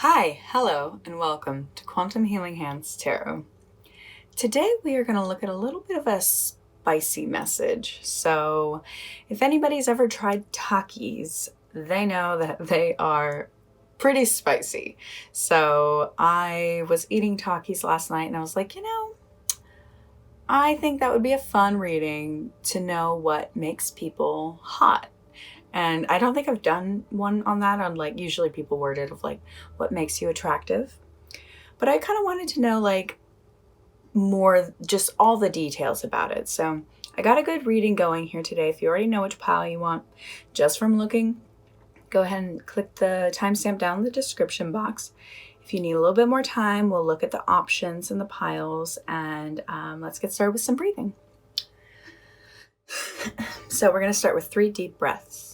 Hi, hello, and welcome to Quantum Healing Hands Tarot. Today we are going to look at a little bit of a spicy message. So, if anybody's ever tried Takis, they know that they are pretty spicy. So, I was eating Takis last night and I was like, I think that would be a fun reading to know what makes people hot. And I don't think I've done one on that, on like usually people word it of like what makes you attractive. But I kind of wanted to know like more, just all the details about it. So I got a good reading going here today. If you already know which pile you want, just from looking, go ahead and click the timestamp down in the description box. If you need a little bit more time, we'll look at the options and the piles, and let's get started with some breathing. So we're going to start with 3 deep breaths.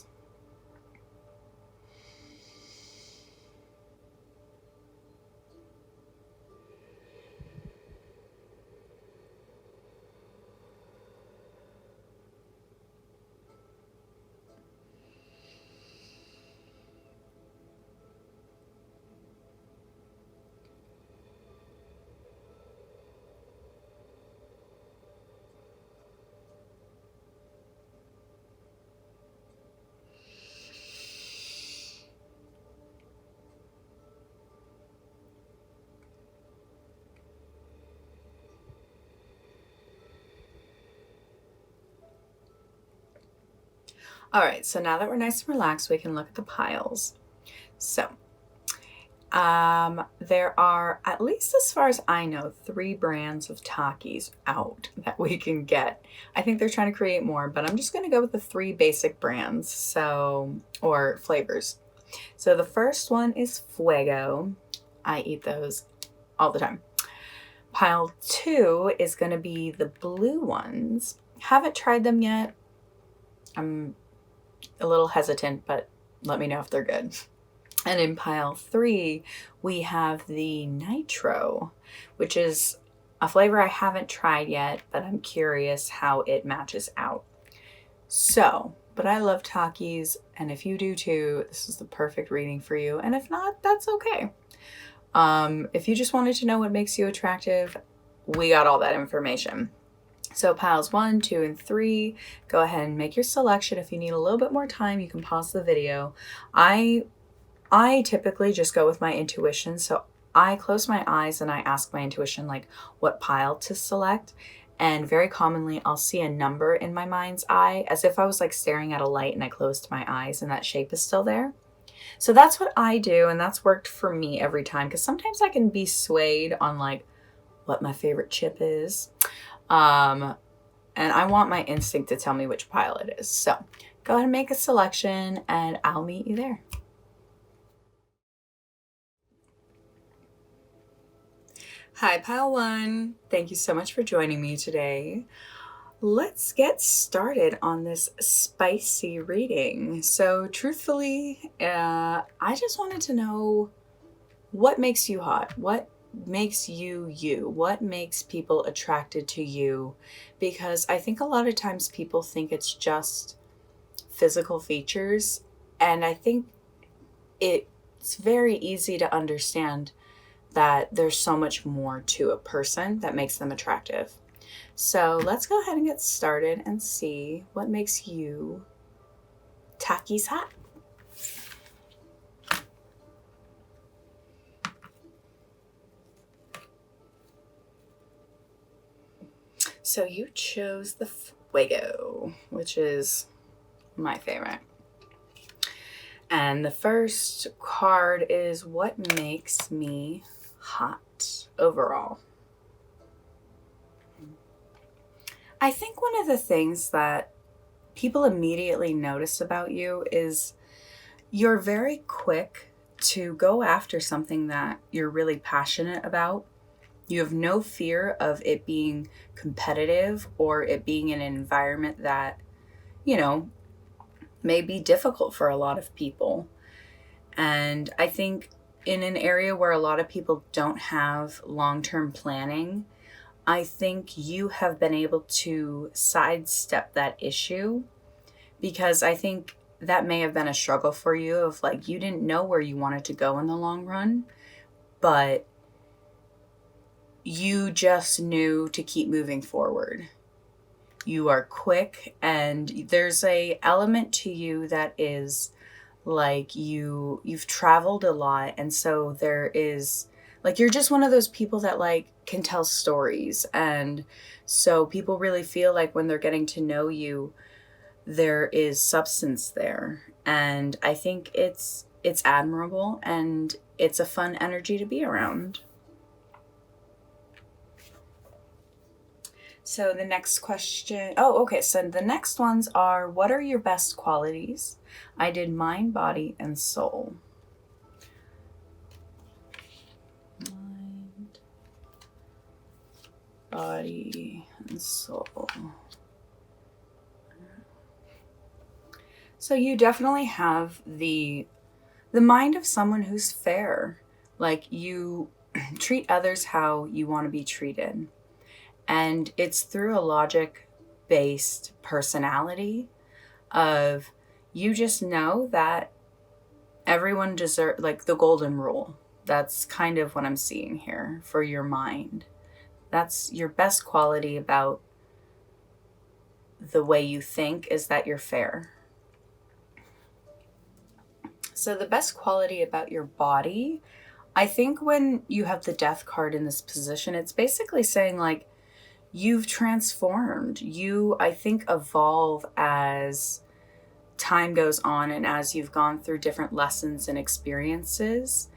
All right, so now that we're nice and relaxed, we can look at the piles. So there are, at least as far as I know, 3 brands of Takis out that we can get. I think they're trying to create more, but I'm just going to go with the 3 basic brands, or flavors. So the first one is Fuego. I eat those all the time. Pile 2 is going to be the blue ones. Haven't tried them yet. I'm a little hesitant, but let me know if they're good. And in pile 3, we have the Nitro, which is a flavor I haven't tried yet, but I'm curious how it matches out. So, but I love Takis, and if you do too, this is the perfect reading for you. And if not, that's okay. If you just wanted to know what makes you attractive, we got all that information. So piles 1, 2, and 3, go ahead and make your selection. If you need a little bit more time, you can pause the video. I typically just go with my intuition. So I close my eyes and I ask my intuition like what pile to select. And very commonly I'll see a number in my mind's eye as if I was like staring at a light and I closed my eyes and that shape is still there. So that's what I do, and that's worked for me every time, because sometimes I can be swayed on like what my favorite chip is. And I want my instinct to tell me which pile it is. So go ahead and make a selection and I'll meet you there. Hi, pile 1. Thank you so much for joining me today. Let's get started on this spicy reading. So truthfully, I just wanted to know what makes you hot? What makes you you? What makes people attracted to you? Because I think a lot of times people think it's just physical features, and I think it's very easy to understand that there's so much more to a person that makes them attractive. So let's go ahead and get started and see what makes you Takis hot. So you chose the Fuego, which is my favorite. And the first card is what makes me hot overall. I think one of the things that people immediately notice about you is you're very quick to go after something that you're really passionate about. You have no fear of it being competitive or it being an environment that, may be difficult for a lot of people. And I think in an area where a lot of people don't have long-term planning, I think you have been able to sidestep that issue, because I think that may have been a struggle for you of like, you didn't know where you wanted to go in the long run. but you just knew to keep moving forward. You are quick, and there's a element to you that is like you've traveled a lot, and so there is like you're just one of those people that like can tell stories, and so people really feel like when they're getting to know you, there is substance there. And I think it's admirable, and it's a fun energy to be around. So the next question, oh, okay. So the next ones are, what are your best qualities? I did mind, body, and soul. Mind, body, and soul. So you definitely have the mind of someone who's fair. Like, you treat others how you want to be treated. And it's through a logic based personality of you just know that everyone deserves, like the golden rule. That's kind of what I'm seeing here for your mind. That's your best quality about the way you think, is that you're fair. So the best quality about your body, I think when you have the death card in this position, it's basically saying like, you've transformed. You, I think, evolve as time goes on and as you've gone through different lessons and experiences.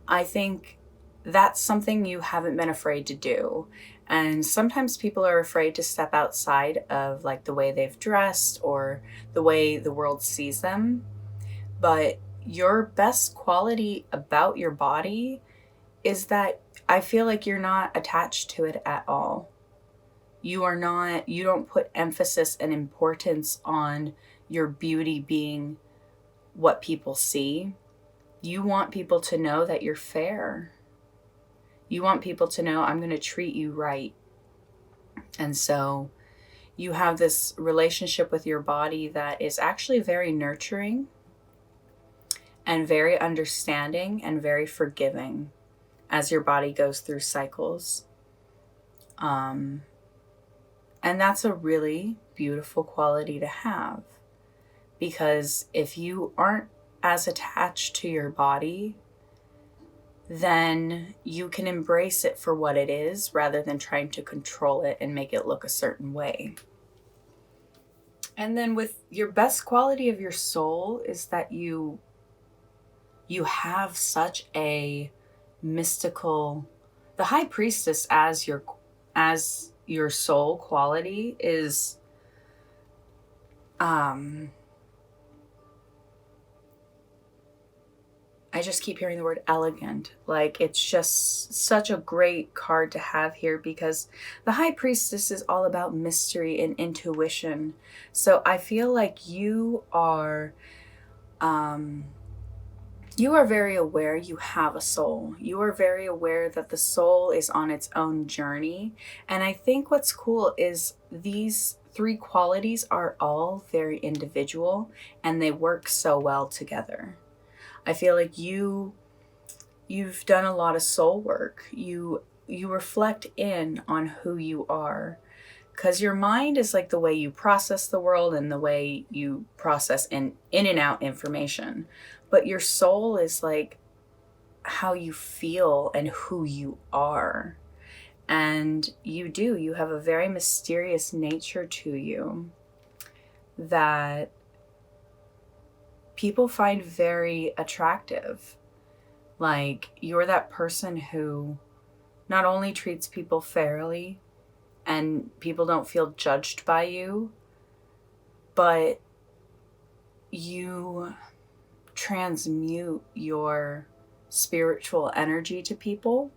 I think that's something you haven't been afraid to do. And sometimes people are afraid to step outside of like the way they've dressed or the way the world sees them. But your best quality about your body is that I feel like you're not attached to it at all. You don't put emphasis and importance on your beauty being what people see. You want people to know that you're fair. You want people to know, I'm going to treat you right. And so you have this relationship with your body that is actually very nurturing and very understanding and very forgiving as your body goes through cycles. And that's a really beautiful quality to have, because if you aren't as attached to your body, then you can embrace it for what it is rather than trying to control it and make it look a certain way. And then with your best quality of your soul is that you have such a mystical, the high priestess as your soul quality is I just keep hearing the word elegant. Like, it's just such a great card to have here, because the high priestess is all about mystery and intuition. So I feel like you are very aware you have a soul. You are very aware that the soul is on its own journey. And I think what's cool is these three qualities are all very individual and they work so well together. I feel like you've done a lot of soul work. You reflect in on who you are, because your mind is like the way you process the world and the way you process in and out information. But your soul is like how you feel and who you are. And you have a very mysterious nature to you that people find very attractive. Like, you're that person who not only treats people fairly and people don't feel judged by you, but you transmute your spiritual energy to people.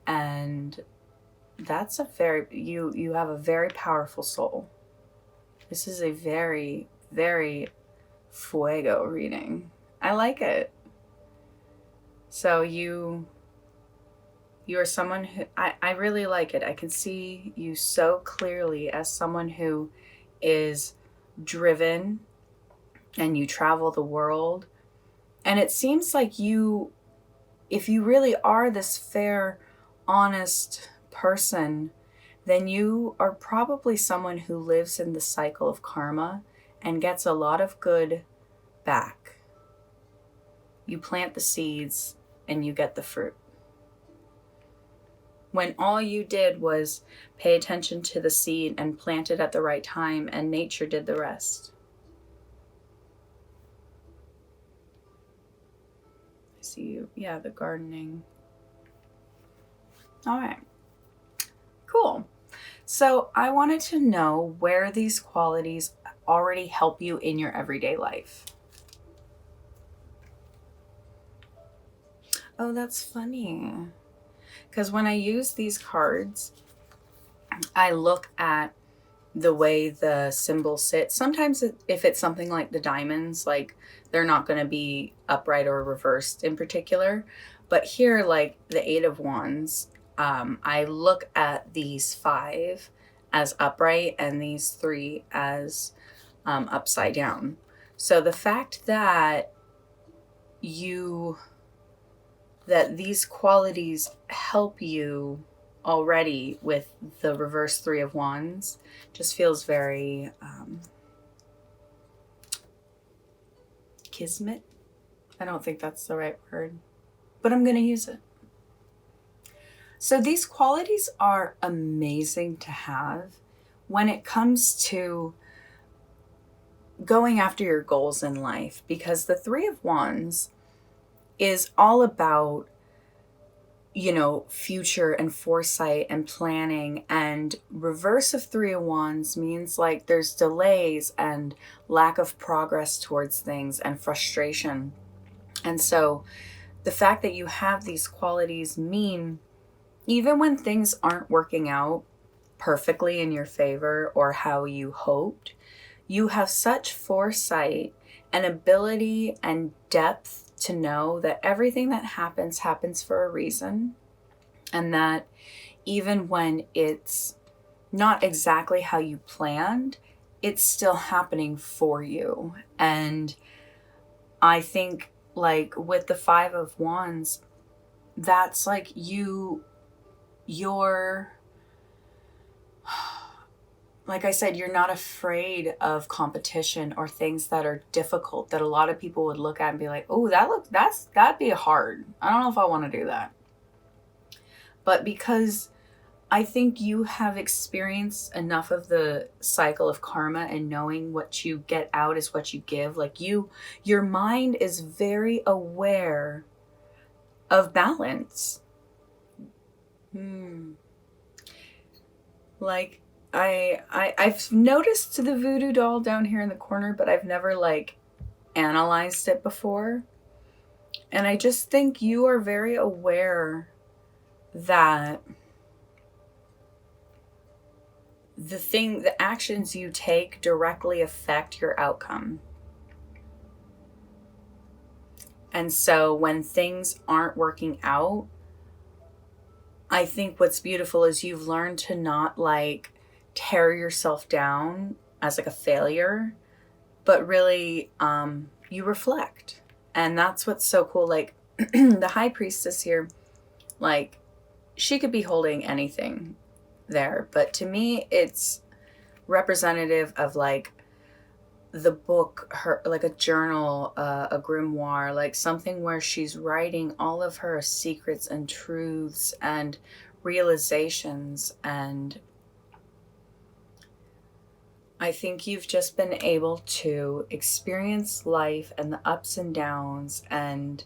And that's you have a very powerful soul. This is a very, very fuego reading. I like it. So you are someone who, I really like it. I can see you so clearly as someone who is driven and you travel the world. And it seems like you if you really are this fair, honest person, then you are probably someone who lives in the cycle of karma and gets a lot of good back. You plant the seeds and you get the fruit. When all you did was pay attention to the seed and plant it at the right time, and nature did the rest. I see you. Yeah, the gardening. All right. Cool. So I wanted to know where these qualities already help you in your everyday life. Oh, that's funny. Because when I use these cards, I look at the way the symbols sit. Sometimes if it's something like the diamonds, like they're not going to be upright or reversed in particular. But here, like the Eight of Wands, I look at these 5 as upright and these 3 as upside down. So the fact that these qualities help you already with the reverse 3 of Wands just feels very kismet. I don't think that's the right word, but I'm going to use it. So these qualities are amazing to have when it comes to going after your goals in life, because the 3 of Wands is all about, you know, future and foresight and planning, and reverse of 3 of Wands means like there's delays and lack of progress towards things and frustration. And so the fact that you have these qualities mean even when things aren't working out perfectly in your favor or how you hoped, you have such foresight and ability and depth to know that everything that happens for a reason, and that even when it's not exactly how you planned, it's still happening for you. And I think like with the 5 of Wands, that's like you're like I said, you're not afraid of competition or things that are difficult that a lot of people would look at and be like, oh, that'd be hard. I don't know if I want to do that. But because I think you have experienced enough of the cycle of karma and knowing what you get out is what you give, like your mind is very aware of balance. Like I've noticed the voodoo doll down here in the corner, but I've never like analyzed it before. And I just think you are very aware that the actions you take directly affect your outcome. And so when things aren't working out, I think what's beautiful is you've learned to not like tear yourself down as like a failure, but really you reflect. And that's what's so cool. Like the High Priestess here, like she could be holding anything there, but to me it's representative of like the book, her, like a journal, a grimoire, like something where she's writing all of her secrets and truths and realizations. And I think you've just been able to experience life and the ups and downs, and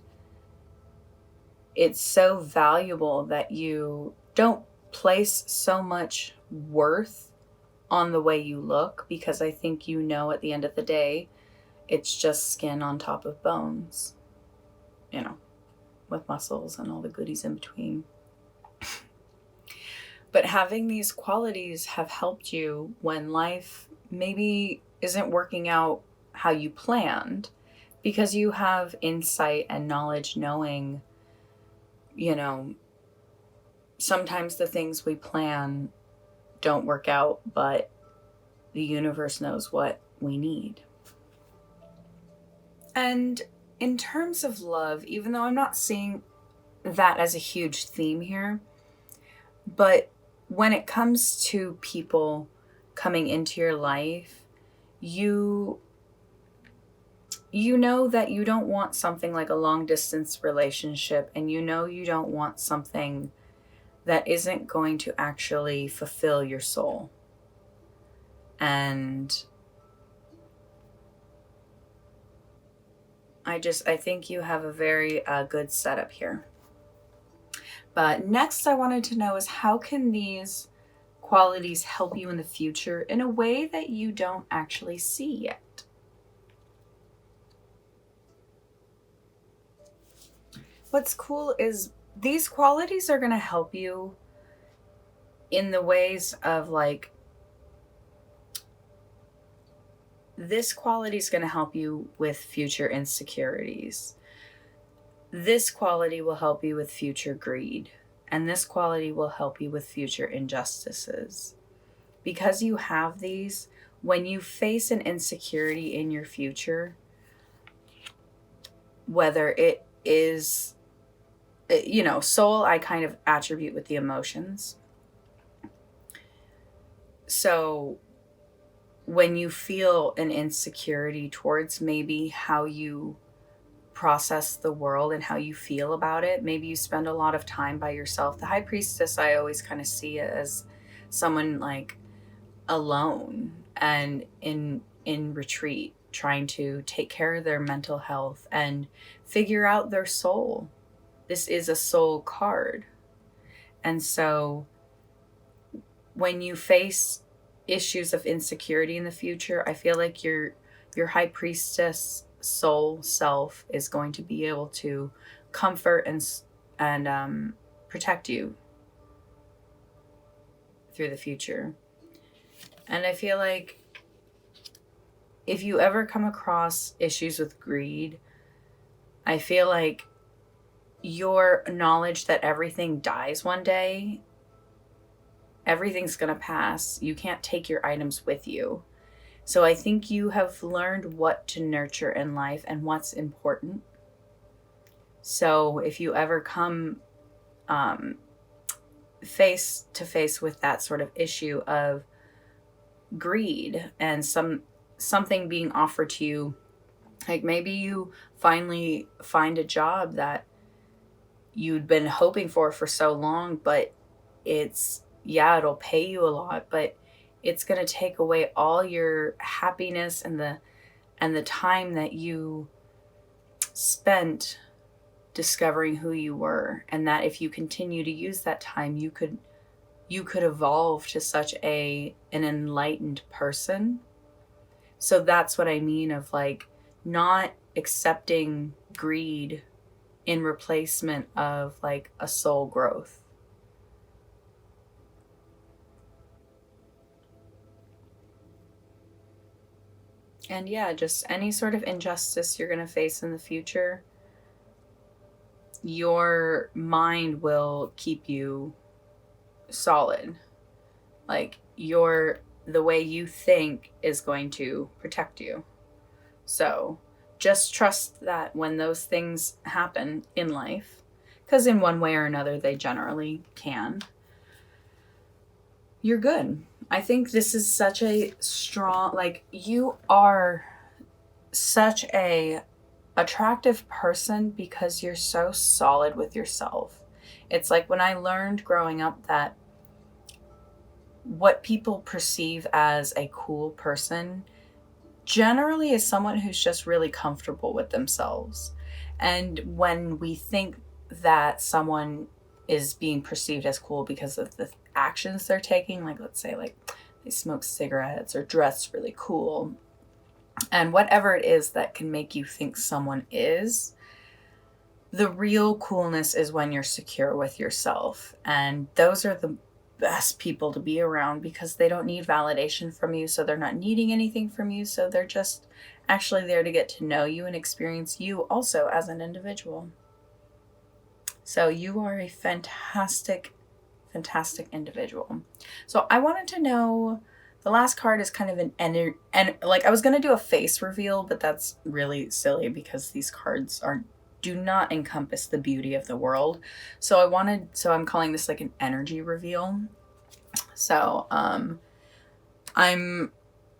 it's so valuable that you don't place so much worth on the way you look, because I think you know at the end of the day it's just skin on top of bones, you know, with muscles and all the goodies in between. But having these qualities have helped you when life maybe isn't working out how you planned, because you have insight and knowledge, knowing, you know, sometimes the things we plan don't work out, but the universe knows what we need. And in terms of love, even though I'm not seeing that as a huge theme here. But when it comes to people coming into your life, you know that you don't want something like a long distance relationship, and you know you don't want something that isn't going to actually fulfill your soul. And I think you have a very good setup here. But next I wanted to know is, how can these qualities help you in the future in a way that you don't actually see yet? What's cool is these qualities are going to help you in the ways of like, this quality is going to help you with future insecurities. This quality will help you with future greed. And this quality will help you with future injustices. Because you have these, when you face an insecurity in your future, whether it is, soul, I kind of attribute with the emotions. So when you feel an insecurity towards maybe how you process the world and how you feel about it, maybe you spend a lot of time by yourself. The high priestess, I always kind of see it as someone like alone and in retreat, trying to take care of their mental health and figure out their soul. This is a soul card. And so when you face issues of insecurity in the future, I feel like your high priestess soul self is going to be able to comfort and protect you through the future. And I feel like if you ever come across issues with greed, I feel like your knowledge that everything dies one day, everything's going to pass. You can't take your items with you. So I think you have learned what to nurture in life and what's important. So if you ever come face to face with that sort of issue of greed and something being offered to you, like maybe you finally find a job that you'd been hoping for so long, but it'll pay you a lot, but it's going to take away all your happiness and the time that you spent discovering who you were. And that if you continue to use that time, you could evolve to such an enlightened person. So that's what I mean of like not accepting greed in replacement of like a soul growth. And yeah, just any sort of injustice you're going to face in the future, your mind will keep you solid. Like the way you think is going to protect you. So just trust that when those things happen in life, because in one way or another they generally can, you're good. I think this is such a strong, like, you are such a attractive person because you're so solid with yourself. It's like when I learned growing up that what people perceive as a cool person generally is someone who's just really comfortable with themselves. And when we think that someone is being perceived as cool because of the actions they're taking, like let's say like they smoke cigarettes or dress really cool, and whatever it is that can make you think someone is, the real coolness is when you're secure with yourself. And those are the best people to be around because they don't need validation from you, so they're not needing anything from you, so they're just actually there to get to know you and experience you also as an individual. So you are a fantastic individual. So I wanted to know, the last card is kind of and like I was going to do a face reveal, but that's really silly because these cards aren't do not encompass the beauty of the world. So I'm calling this like an energy reveal. So I'm,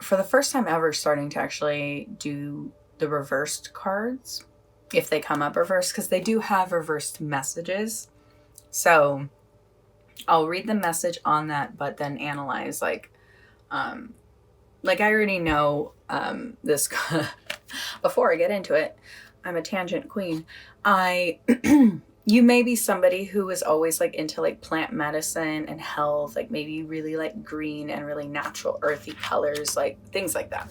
for the first time ever, starting to actually do the reversed cards if they come up reversed, because they do have reversed messages. So I'll read the message on that, but then analyze like I already know this. Before I get into it, I'm a tangent queen. You may be somebody who is always like into like plant medicine and health, like maybe really like green and really natural earthy colors, like things like that.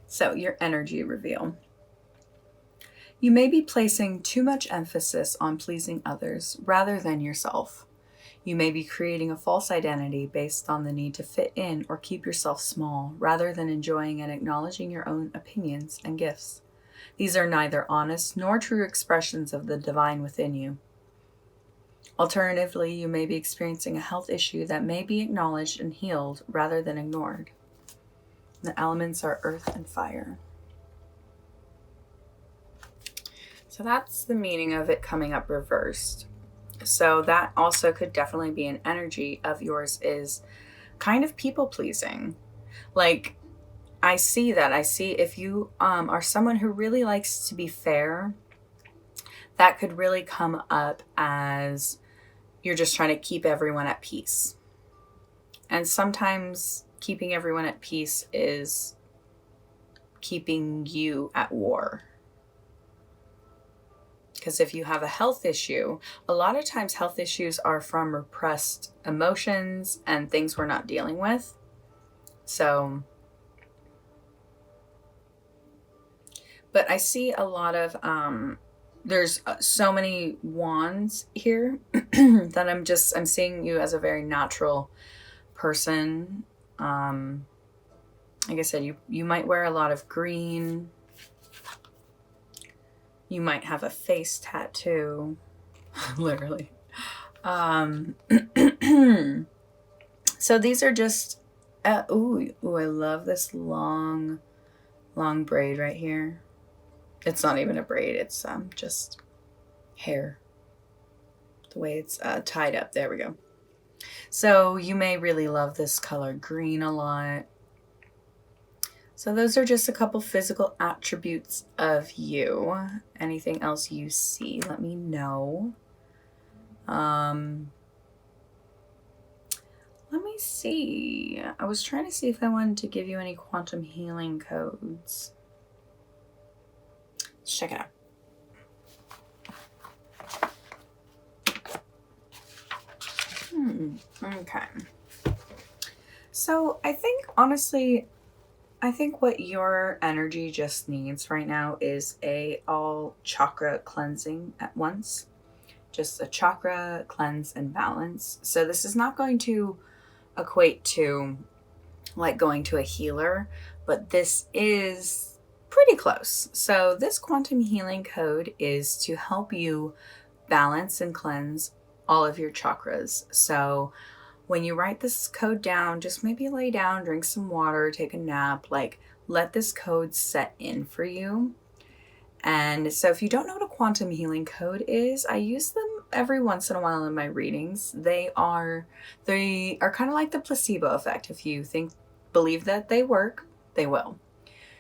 So your energy reveal. You may be placing too much emphasis on pleasing others rather than yourself. You may be creating a false identity based on the need to fit in or keep yourself small rather than enjoying and acknowledging your own opinions and gifts. These are neither honest nor true expressions of the divine within you. Alternatively, you may be experiencing a health issue that may be acknowledged and healed rather than ignored. The elements are earth and fire. So that's the meaning of it coming up reversed. So that also could definitely be an energy of yours, is kind of people pleasing. Like, I see that. I see if you are someone who really likes to be fair, that could really come up as you're just trying to keep everyone at peace. And sometimes keeping everyone at peace is keeping you at war. Because if you have a health issue, a lot of times health issues are from repressed emotions and things we're not dealing with. So, but I see a lot of, there's so many wands here that I'm seeing you as a very natural person. Like I said, you might wear a lot of green. You might have a face tattoo, literally. So these are just, I love this long braid right here. It's not even a braid. It's just hair. The way it's tied up. There we go. So you may really love this color green a lot. So those are just a couple physical attributes of you. Anything else you see, let me know. Let me see. I was trying to see if I wanted to give you any quantum healing codes. Let's check it out. Okay. So I think, honestly, what your energy just needs right now is all chakra cleansing at once. Just a chakra cleanse and balance. So this is not going to equate to like going to a healer, but this is pretty close. So this quantum healing code is to help you balance and cleanse all of your chakras. So when you write this code down, just maybe lay down, drink some water, take a nap, like let this code set in for you. And so if you don't know what a quantum healing code is, I use them every once in a while in my readings. They are kind of like the placebo effect. If you believe that they work, they will.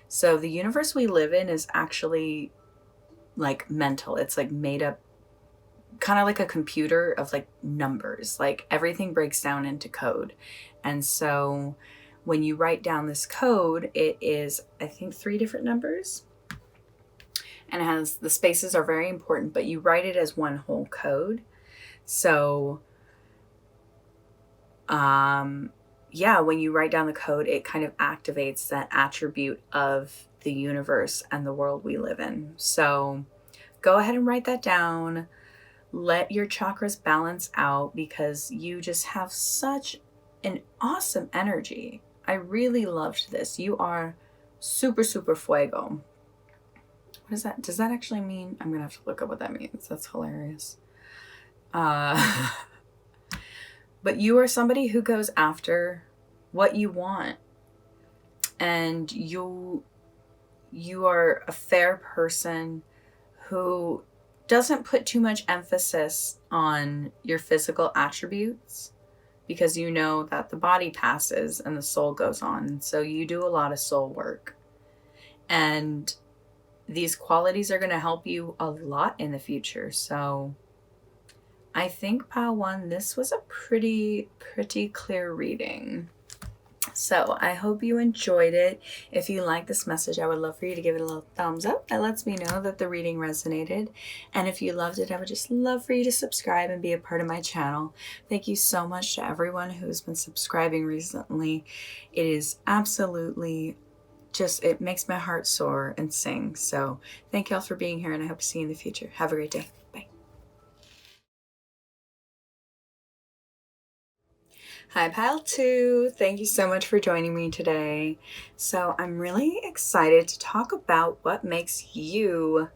So the universe we live in is actually like mental. It's like made up, kind of like a computer of like numbers. Like everything breaks down into code. And so when you write down this code, it is, I think, 3 different numbers. And it has, the spaces are very important, but you write it as one whole code. So, yeah, when you write down the code, it kind of activates that attribute of the universe and the world we live in. So go ahead and write that down. Let your chakras balance out, because you just have such an awesome energy. I really loved this. You are super, super fuego. What is that? Does that actually mean? I'm going to have to look up what that means. That's hilarious. But you are somebody who goes after what you want. And you are a fair person who doesn't put too much emphasis on your physical attributes, because you know that the body passes and the soul goes on. So you do a lot of soul work. And these qualities are going to help you a lot in the future. So I think, pile one, this was a pretty clear reading. So I hope you enjoyed it. If you like this message, I would love for you to give it a little thumbs up. That lets me know that the reading resonated. And if you loved it, I would just love for you to subscribe and be a part of my channel. Thank you so much to everyone who's been subscribing recently. It is absolutely just, it makes my heart soar and sing. So thank you all for being here, and I hope to see you in the future. Have a great day. Bye. Hi, Pile 2. Thank you so much for joining me today. So I'm really excited to talk about what makes you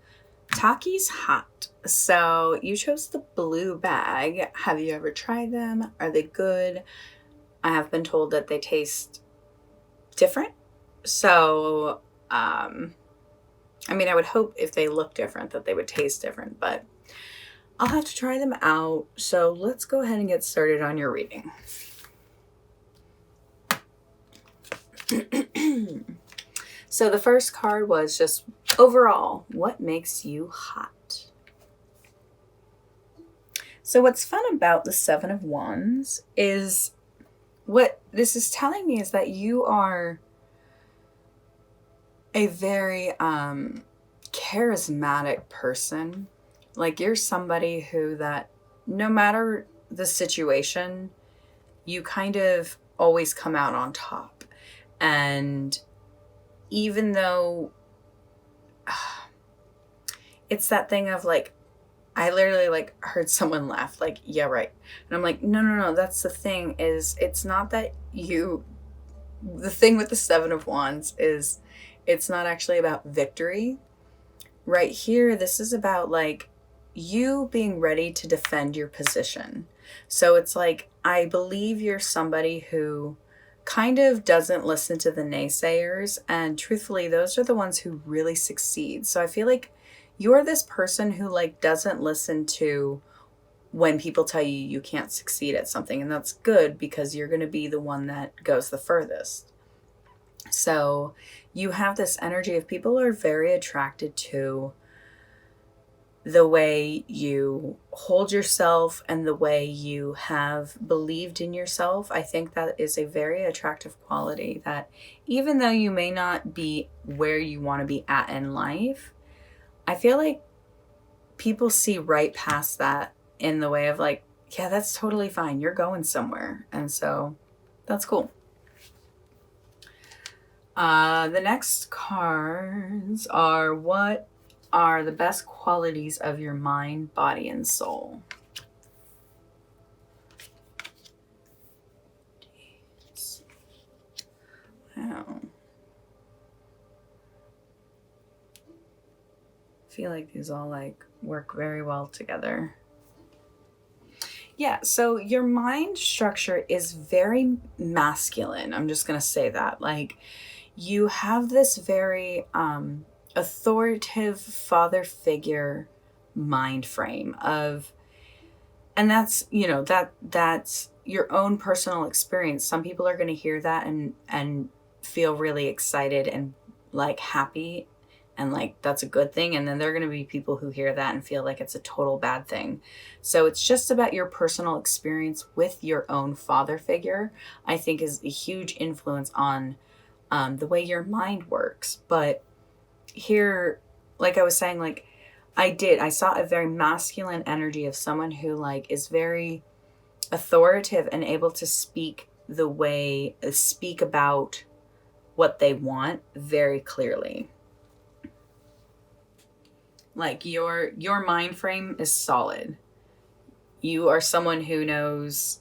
Takis hot. So you chose the blue bag. Have you ever tried them? Are they good? I have been told that they taste different. So, I mean, I would hope if they look different that they would taste different, but I'll have to try them out. So let's go ahead and get started on your reading. So the first card was just overall, what makes you hot? So what's fun about the Seven of Wands is, what this is telling me is that you are a very charismatic person. Like, you're somebody who, that no matter the situation, you kind of always come out on top. And even though it's that thing of like, I literally like heard someone laugh, like, yeah, right. And I'm like, no, that's the thing, is it's not that you, the thing with the Seven of Wands is it's not actually about victory. Right here, this is about like you being ready to defend your position. So it's like, I believe you're somebody who kind of doesn't listen to the naysayers, and truthfully, those are the ones who really succeed. So I feel like you're this person who like doesn't listen to when people tell you you can't succeed at something, and that's good because you're going to be the one that goes the furthest. So you have this energy of people are very attracted to the way you hold yourself and the way you have believed in yourself. I think that is a very attractive quality, that even though you may not be where you want to be at in life, I feel like people see right past that in the way of like, yeah, that's totally fine. You're going somewhere. And so that's cool. The next cards are, what are the best qualities of your mind, body, and soul? Wow. I feel like these all like work very well together. Yeah, so your mind structure is very masculine. I'm just going to say that. Like, you have this very authoritative father figure mind frame of, and that's, you know, that's your own personal experience. Some people are going to hear that and feel really excited and like happy, and like that's a good thing. And then there are going to be people who hear that and feel like it's a total bad thing. So it's just about your personal experience with your own father figure, I think, is a huge influence on the way your mind works. But here, like I was saying, like I saw a very masculine energy of someone who like is very authoritative and able to speak about what they want very clearly. Like, your mind frame is solid. You are someone who knows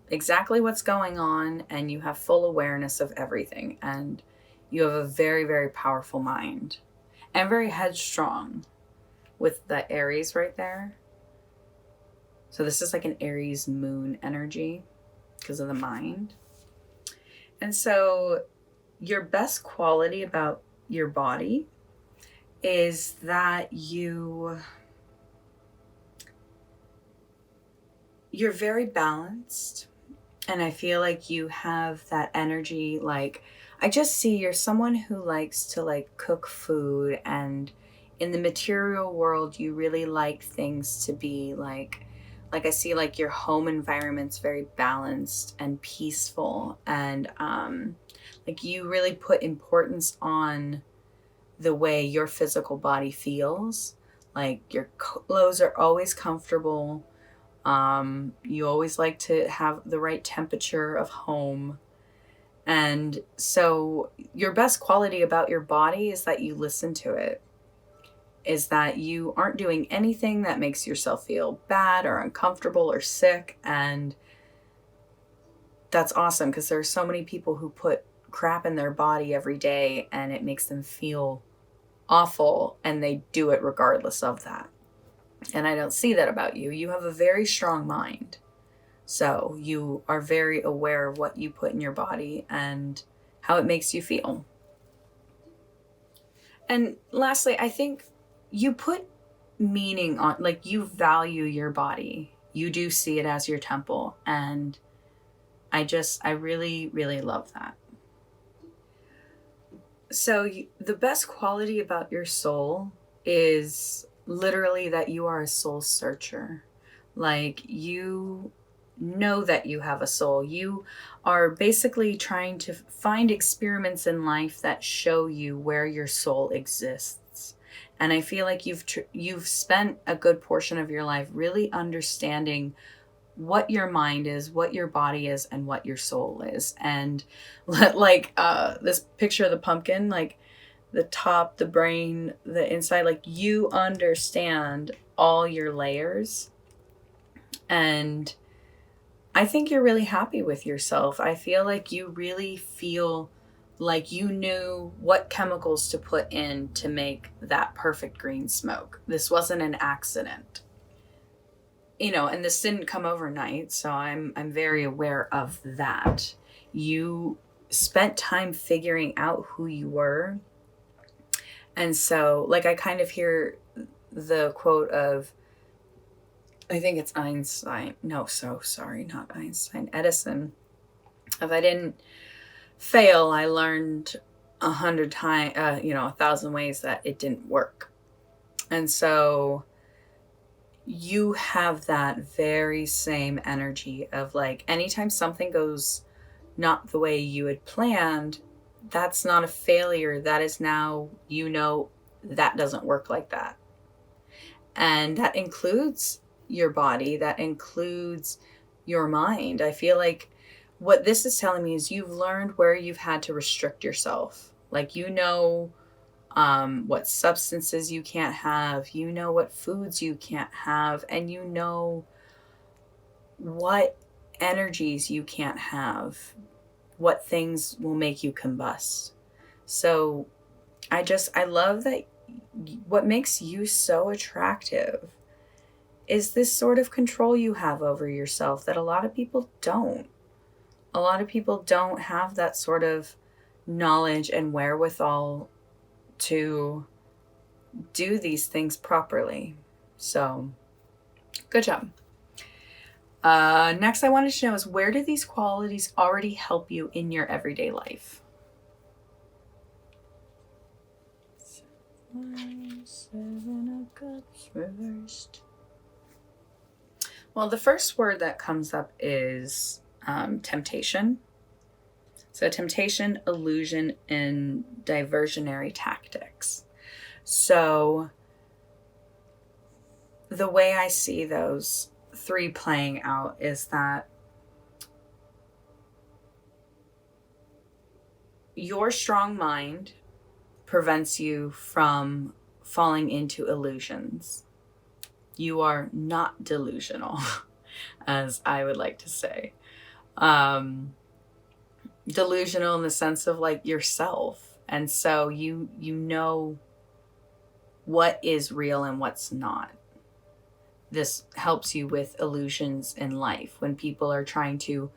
exactly what's going on, and you have full awareness of everything, and you have a very, very powerful mind and very headstrong with the Aries right there. So this is like an Aries moon energy because of the mind. And so your best quality about your body is that you you're very balanced, and I feel like you have that energy. Like, I just see you're someone who likes to like cook food, and in the material world you really like things to be like I see like your home environment's very balanced and peaceful, and like you really put importance on the way your physical body feels. Like your clothes are always comfortable. You always like to have the right temperature of home. And so, your best quality about your body is that you listen to it, is that you aren't doing anything that makes yourself feel bad or uncomfortable or sick. And that's awesome, because there are so many people who put crap in their body every day and it makes them feel awful, and they do it regardless of that. And I don't see that about you. You have a very strong mind. So you are very aware of what you put in your body and how it makes you feel. And lastly, I think you put meaning on, like, you value your body. You do see it as your temple. And I really, really love that. So the best quality about your soul is literally that you are a soul searcher. Like, you know that you have a soul. You are basically trying to find experiments in life that show you where your soul exists. And I feel like you've spent a good portion of your life really understanding what your mind is, what your body is, and what your soul is. And like this picture of the pumpkin, like the top, the brain, the inside, like you understand all your layers. And I think you're really happy with yourself. I feel like you really feel like you knew what chemicals to put in to make that perfect green smoke. This wasn't an accident. And this didn't come overnight, so I'm very aware of that. You spent time figuring out who you were. And so, like, I kind of hear the quote of, I think it's Einstein. No, so sorry, not Einstein. Edison. If I didn't fail, I learned 100 times, 1,000 ways that it didn't work. And so you have that very same energy of like, anytime something goes not the way you had planned, that's not a failure. That is now, that doesn't work like that. And that includes your body, that includes your mind. I feel like what this is telling me is you've learned where you've had to restrict yourself. Like, what substances you can't have, what foods you can't have, and what energies you can't have, what things will make you combust. So I love that what makes you so attractive is this sort of control you have over yourself that a lot of people don't. A lot of people don't have that sort of knowledge and wherewithal to do these things properly. So, good job. Next, I wanted to know is, where do these qualities already help you in your everyday life? 7 of Cups reversed. Well, the first word that comes up is temptation. So temptation, illusion, and diversionary tactics. So the way I see those 3 playing out is that your strong mind prevents you from falling into illusions. You are not delusional, as I would like to say. Delusional in the sense of like yourself. And so you know what is real and what's not. This helps you with illusions in life when people are trying to,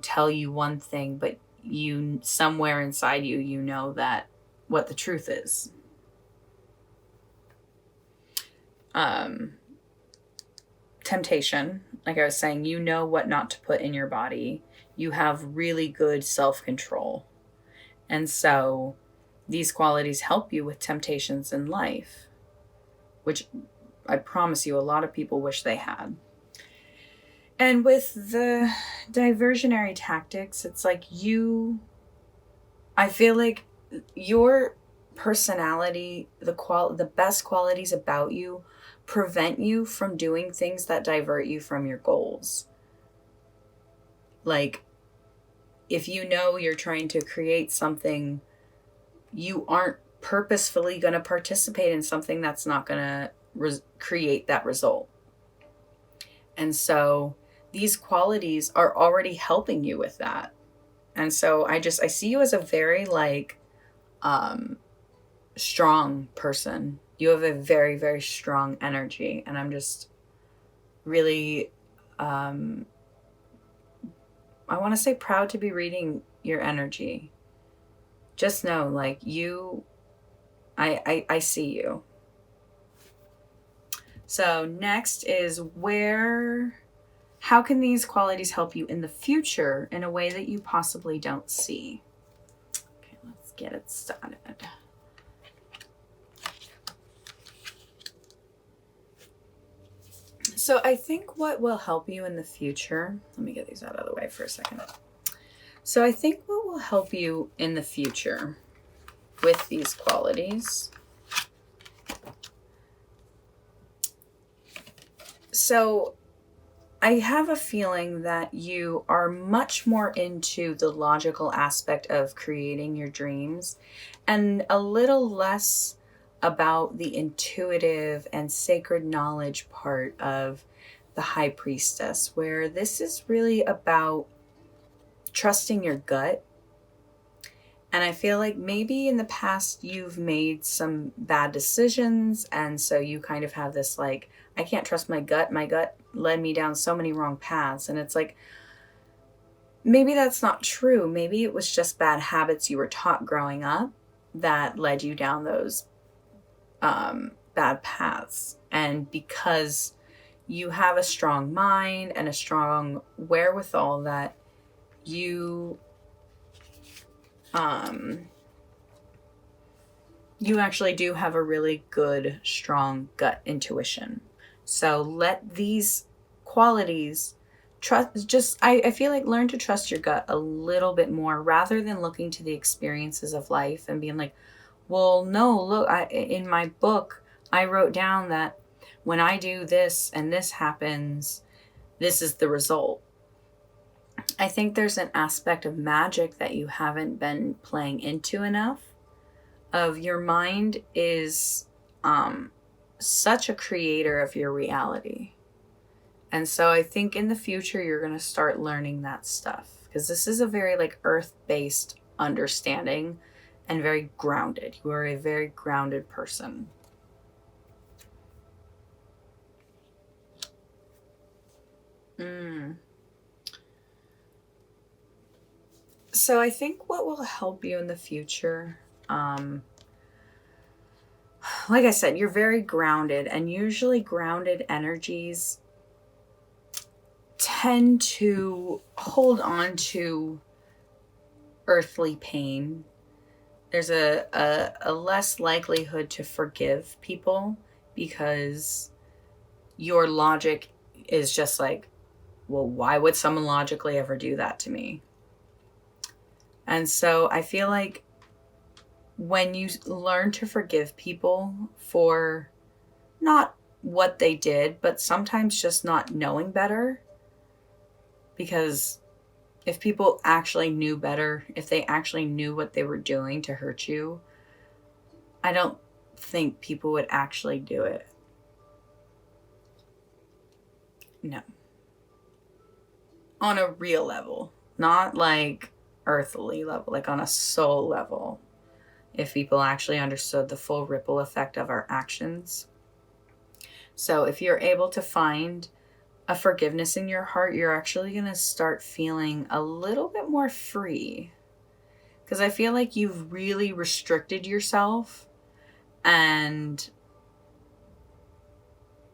tell you one thing, but you somewhere inside you know that what the truth is. Temptation. like I was saying, you know what not to put in your body. You have really good self-control. And so these qualities help you with temptations in life, which I promise you a lot of people wish they had. And with the diversionary tactics, it's like I feel like your personality, the best qualities about you prevent you from doing things that divert you from your goals. Like, if you know you're trying to create something, you aren't purposefully going to participate in something that's not going to create that result. And so these qualities are already helping you with that. And so I see you as a very strong person. You have a very, very strong energy. And I'm just really, I want to say proud to be reading your energy. Just know, like, I see you. So next is how can these qualities help you in the future in a way that you possibly don't see? Okay, let's get it started. So I think what will help you in the future, let me get these out of the way for a second. So I think what will help you in the future with these qualities. So I have a feeling that you are much more into the logical aspect of creating your dreams and a little less about the intuitive and sacred knowledge part of the High Priestess, where this is really about trusting your gut. And I feel like maybe in the past you've made some bad decisions, and so you kind of have this like, I can't trust my gut. My gut led me down so many wrong paths. And it's like, maybe that's not true. Maybe it was just bad habits you were taught growing up that led you down those bad paths. And because you have a strong mind and a strong wherewithal that you actually do have a really good, strong gut intuition. So let these qualities I feel like learn to trust your gut a little bit more rather than looking to the experiences of life and being like, well, no, look, in my book, I wrote down that when I do this and this happens, this is the result. I think there's an aspect of magic that you haven't been playing into enough. Of your mind is such a creator of your reality. And so I think in the future, you're going to start learning that stuff. Because this is a very like earth-based understanding and very grounded. You are a very grounded person. So I think what will help you in the future, like I said, you're very grounded, and usually grounded energies tend to hold on to earthly pain. There's a less likelihood to forgive people because your logic is just like, well, why would someone logically ever do that to me? And so I feel like when you learn to forgive people for not what they did, but sometimes just not knowing better, because if people actually knew better, if they actually knew what they were doing to hurt you, I don't think people would actually do it. No. On a real level, not like earthly level, like on a soul level. If people actually understood the full ripple effect of our actions. So if you're able to find a forgiveness in your heart, you're actually going to start feeling a little bit more free. Because I feel like you've really restricted yourself and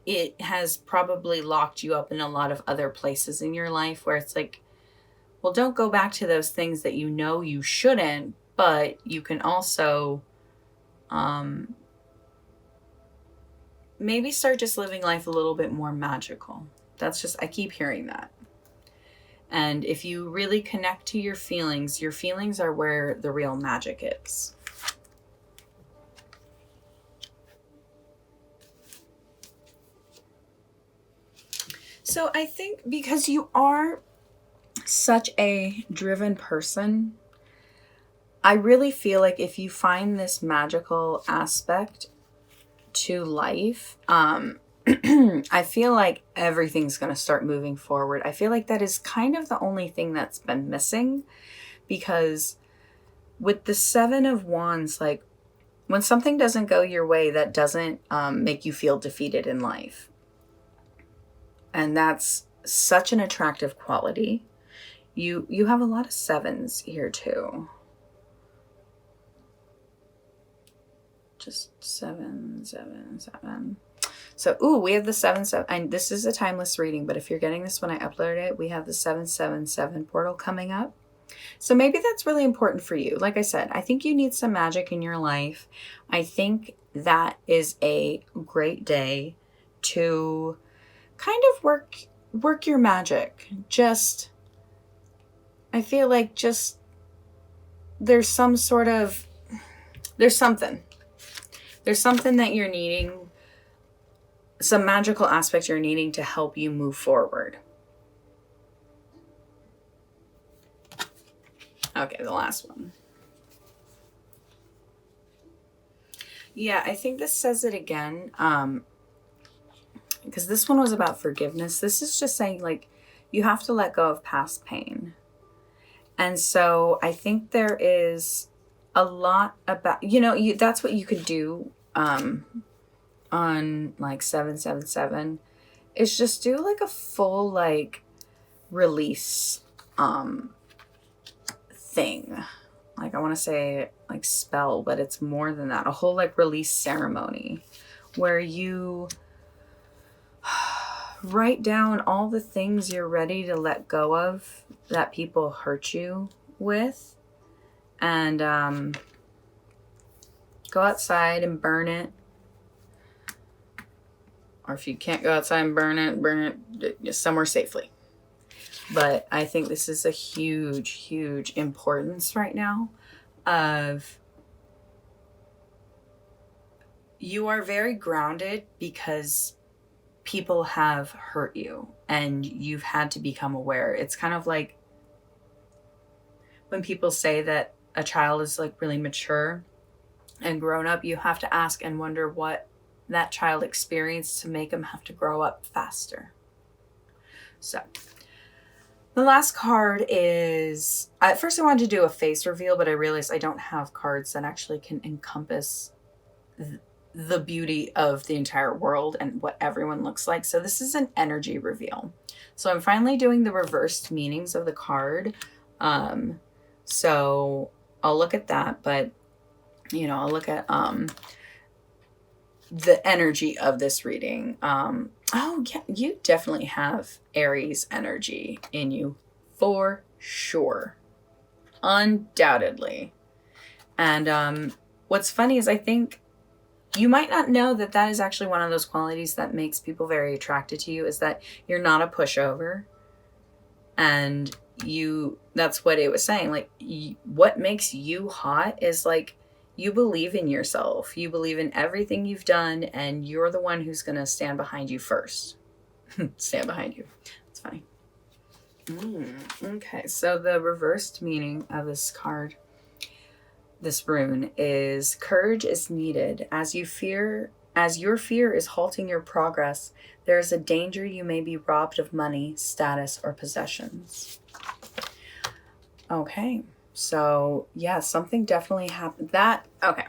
it has probably locked you up in a lot of other places in your life where it's like, well, don't go back to those things that you know you shouldn't, but you can also um, maybe start just living life a little bit more magical. That's just, I keep hearing that. And if you really connect to your feelings are where the real magic is. So I think because you are such a driven person, I really feel like if you find this magical aspect to life, I feel like everything's going to start moving forward. I feel like that is kind of the only thing that's been missing, because with the Seven of Wands, like when something doesn't go your way, that doesn't make you feel defeated in life. And that's such an attractive quality. You have a lot of sevens here too. Just 7, 7, 7. So, we have the 7, 7. And this is a timeless reading, but if you're getting this when I upload it, we have the 777 portal coming up. So maybe that's really important for you. Like I said, I think you need some magic in your life. I think that is a great day to kind of work your magic. Just, I feel like just there's something that you're needing, some magical aspect you're needing to help you move forward. Okay, the last one. Yeah, I think this says it again. Because this one was about forgiveness. This is just saying, like, you have to let go of past pain. And so I think there is a lot about, that's what you could do on like 777 is just do like a full like release thing. Like I want to say like spell, but it's more than that. A whole like release ceremony where you write down all the things you're ready to let go of that people hurt you with, and go outside and burn it. Or if you can't go outside and burn it somewhere safely. But I think this is a huge, huge importance right now of you are very grounded because people have hurt you and you've had to become aware. It's kind of like when people say that a child is like really mature and grown up, you have to ask and wonder what that child experienced to make them have to grow up faster. So the last card is, at first I wanted to do a face reveal, but I realized I don't have cards that actually can encompass the beauty of the entire world and what everyone looks like. So this is an energy reveal. So I'm finally doing the reversed meanings of the card. So I'll look at that, but I'll look at the energy of this reading. Oh yeah, you definitely have Aries energy in you for sure. Undoubtedly. And what's funny is I think you might not know that that is actually one of those qualities that makes people very attracted to you, is that you're not a pushover. And that's what it was saying. Like, what makes you hot is like, you believe in yourself. You believe in everything you've done, and you're the one who's going to stand behind you first. Stand behind you. It's funny. Okay, so the reversed meaning of this card, this rune, is courage is needed. As your fear is halting your progress, there is a danger you may be robbed of money, status, or possessions. Okay. So, yeah, something definitely happened. Okay.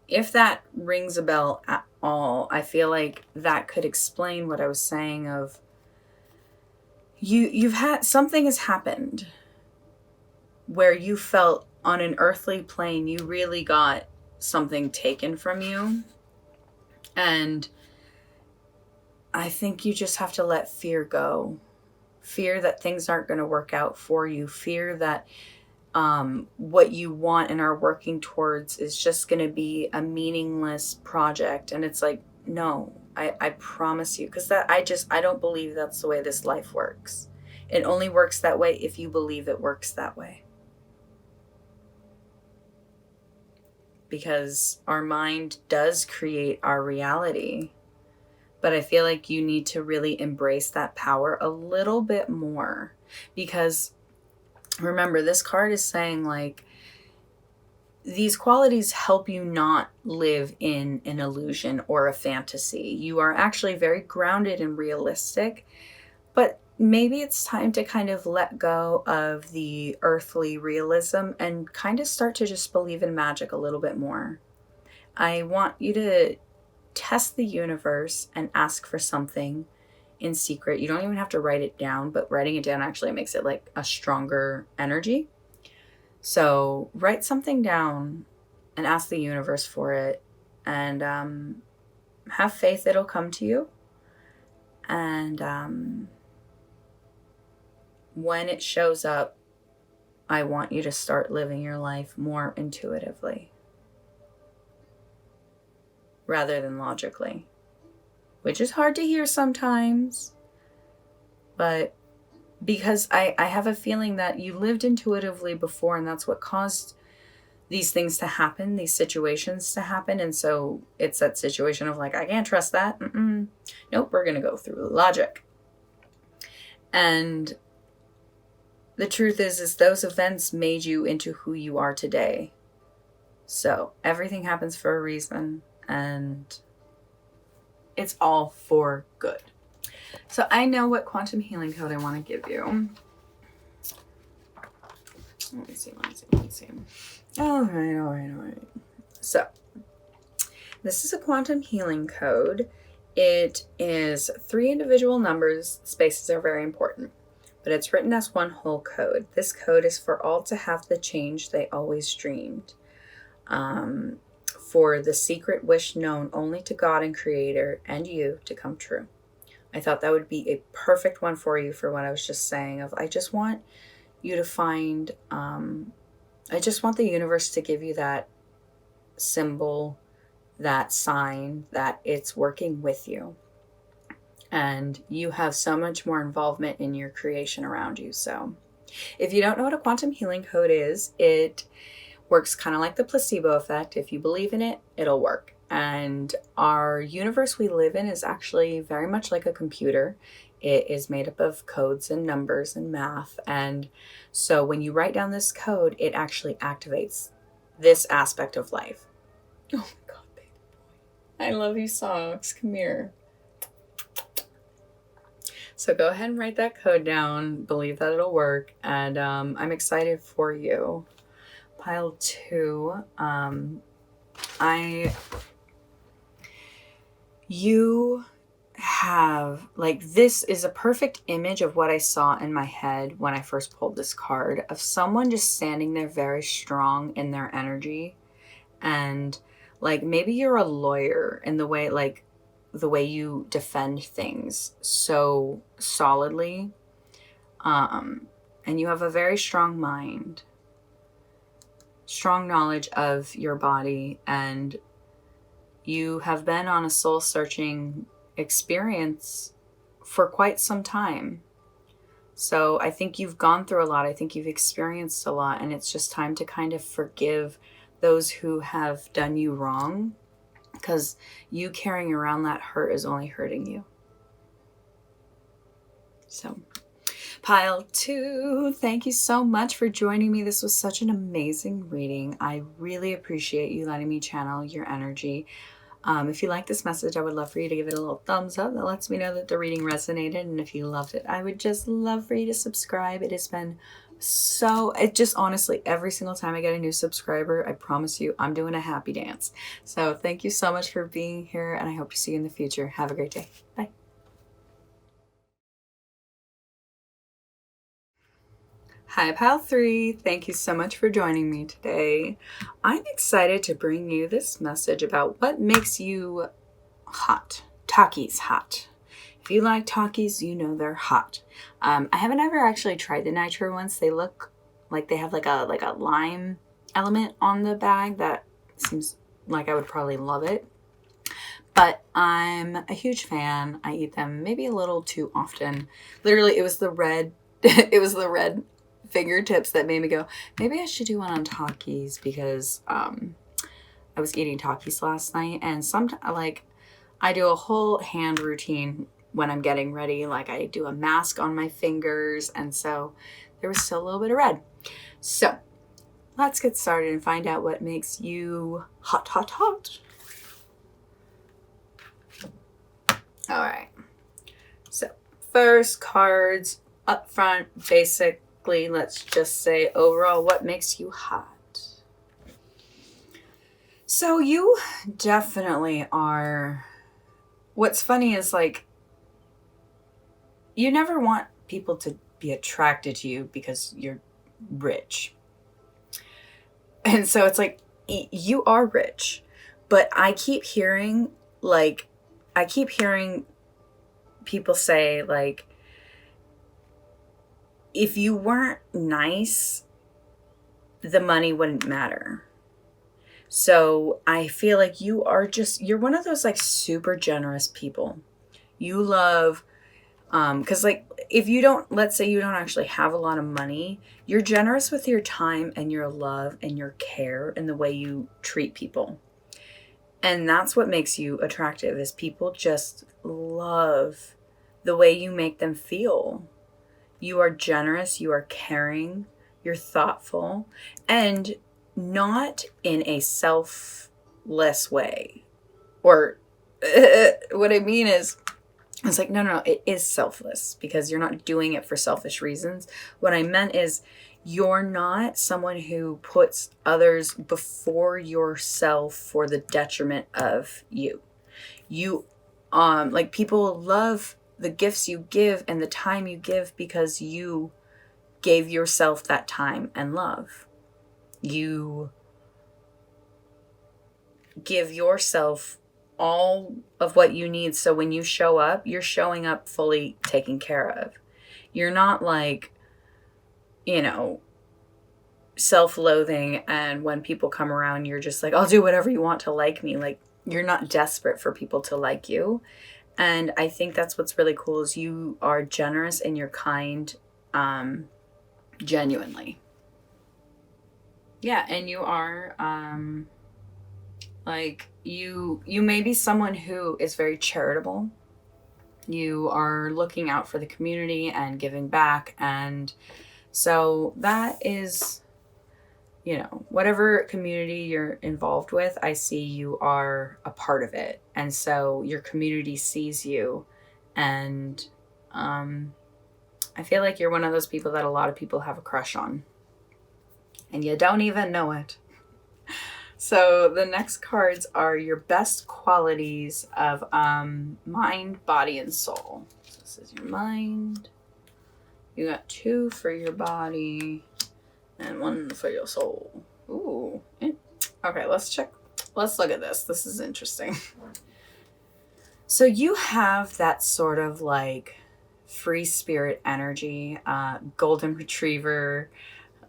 If that rings a bell at all, I feel like that could explain what I was saying of you've had, something has happened where you felt on an earthly plane, you really got something taken from you. And I think you just have to let fear go. Fear that things aren't going to work out for you. Fear that what you want and are working towards is just going to be a meaningless project. And it's like, no, I promise you. Because I don't believe that's the way this life works. It only works that way if you believe it works that way. Because our mind does create our reality. But I feel like you need to really embrace that power a little bit more. Because remember, this card is saying, like, these qualities help you not live in an illusion or a fantasy. You are actually very grounded and realistic, but maybe it's time to kind of let go of the earthly realism and kind of start to just believe in magic a little bit more. I want you to test the universe and ask for something in secret. You don't even have to write it down, but writing it down actually makes it like a stronger energy. So write something down and ask the universe for it, and have faith it'll come to you. And when it shows up, I want you to start living your life more intuitively rather than logically, which is hard to hear sometimes, but because I have a feeling that you lived intuitively before, and that's what caused these things to happen, these situations to happen. And so it's that situation of like, I can't trust that. Nope, we're going to go through logic. And the truth is those events made you into who you are today. So everything happens for a reason, and it's all for good. So I know what quantum healing code I want to give you. Let me see. All right. So this is a quantum healing code. It is 3 individual numbers. Spaces are very important, but it's written as one whole code. This code is for all to have the change they always dreamed. For the secret wish known only to God and Creator and you to come true. I thought that would be a perfect one for you for what I was just saying of, I just want you to find, I just want the universe to give you that symbol, that sign that it's working with you. And you have so much more involvement in your creation around you. So if you don't know what a quantum healing code is, it works kind of like the placebo effect. If you believe in it, it'll work. And our universe we live in is actually very much like a computer. It is made up of codes and numbers and math. And so when you write down this code, it actually activates this aspect of life. Oh my God, baby boy. I love you, socks. Come here. So go ahead and write that code down. Believe that it'll work. And I'm excited for you. Pile 2. You have, like, this is a perfect image of what I saw in my head when I first pulled this card, of someone just standing there very strong in their energy. And like, maybe you're a lawyer in the way, like the way you defend things so solidly. And you have a very strong mind, strong knowledge of your body, and you have been on a soul-searching experience for quite some time. So I think you've gone through a lot. I think you've experienced a lot, and it's just time to kind of forgive those who have done you wrong, because you carrying around that hurt is only hurting you. So pile 2, thank you so much for joining me. This was such an amazing reading. I really appreciate you letting me channel your energy. If you like this message, I would love for you to give it a little thumbs up. That lets me know that the reading resonated. And if you loved it, I would just love for you to subscribe. It has been it just honestly, every single time I get a new subscriber, I promise you, I'm doing a happy dance. So thank you so much for being here, and I hope to see you in the future. Have a great day. Bye. Hi, Pile 3. Thank you so much for joining me today. I'm excited to bring you this message about what makes you hot. Takis hot. If you like Takis, you know they're hot. I haven't ever actually tried the nitro ones. They look like they have like a lime element on the bag that seems like I would probably love it. But I'm a huge fan. I eat them maybe a little too often. Literally, it was the red, it was the red fingertips that made me go, maybe I should do one on Takis because I was eating Takis last night, and sometimes like I do a whole hand routine when I'm getting ready. Like I do a mask on my fingers, and so there was still a little bit of red. So let's get started and find out what makes you hot, hot, hot. All right. So first, cards up front, basically, let's just say overall, what makes you hot? So you definitely are. What's funny is like, you never want people to be attracted to you because you're rich. And so it's like, you are rich, but I keep hearing people say like, if you weren't nice, the money wouldn't matter. So I feel like you're one of those like super generous people. You love, cause like if you don't, let's say you don't actually have a lot of money, you're generous with your time and your love and your care and the way you treat people. And that's what makes you attractive, is people just love the way you make them feel. You are generous, you are caring, you're thoughtful, and not in a selfless way. Or what I mean is, it's like, no, it is selfless because you're not doing it for selfish reasons. What I meant is, you're not someone who puts others before yourself for the detriment of you. You, like people love the gifts you give and the time you give because you gave yourself that time and love. You give yourself all of what you need. So when you show up, you're showing up fully taken care of. You're not like, self-loathing. And when people come around, you're just like, I'll do whatever you want to like me. Like, you're not desperate for people to like you. And I think that's what's really cool, is you are generous and you're kind, genuinely. Yeah. And you are, like you may be someone who is very charitable. You are looking out for the community and giving back. And so that is, whatever community you're involved with, I see you are a part of it. And so your community sees you. And I feel like you're one of those people that a lot of people have a crush on. And you don't even know it. So the next cards are your best qualities of mind, body, and soul. So this is your mind. You got 2 for your body and 1 for your soul. Ooh. Okay, let's check. Let's look at this. This is interesting. So you have that sort of like free spirit energy, golden retriever.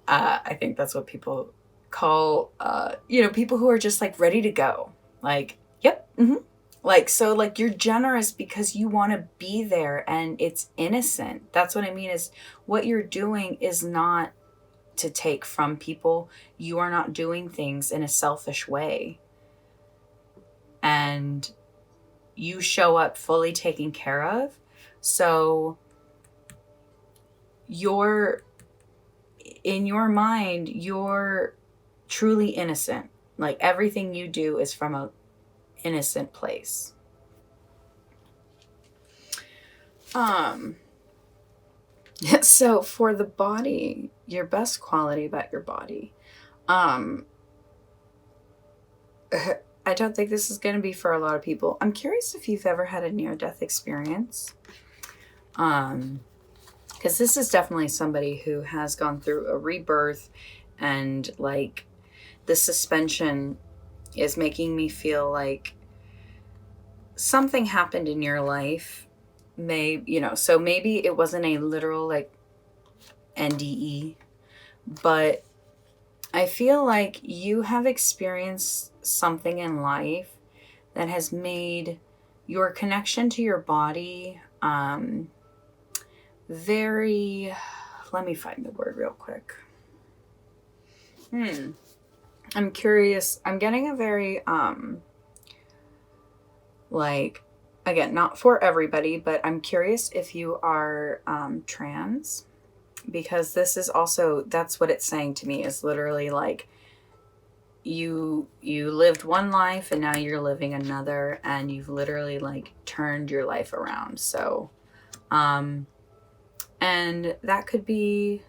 I think that's what people call, people who are just like ready to go. Like, yep. Mm-hmm. Like, so like you're generous because you want to be there and it's innocent. That's what I mean, is what you're doing is not to take from people. You are not doing things in a selfish way. And you show up fully taken care of. So in your mind, you're truly innocent. Like everything you do is from a innocent place. So for the body, your best quality about your body, I don't think this is going to be for a lot of people. I'm curious if you've ever had a near-death experience. Because this is definitely somebody who has gone through a rebirth, and like the suspension is making me feel like something happened in your life so maybe it wasn't a literal like NDE, but I feel like you have experienced something in life that has made your connection to your body very, let me find the word real quick. I'm curious. I'm getting a very, like, again, not for everybody, but I'm curious if you are trans, because this is also, that's what it's saying to me, is literally like you lived one life and now you're living another, and you've literally like turned your life around. So and that could be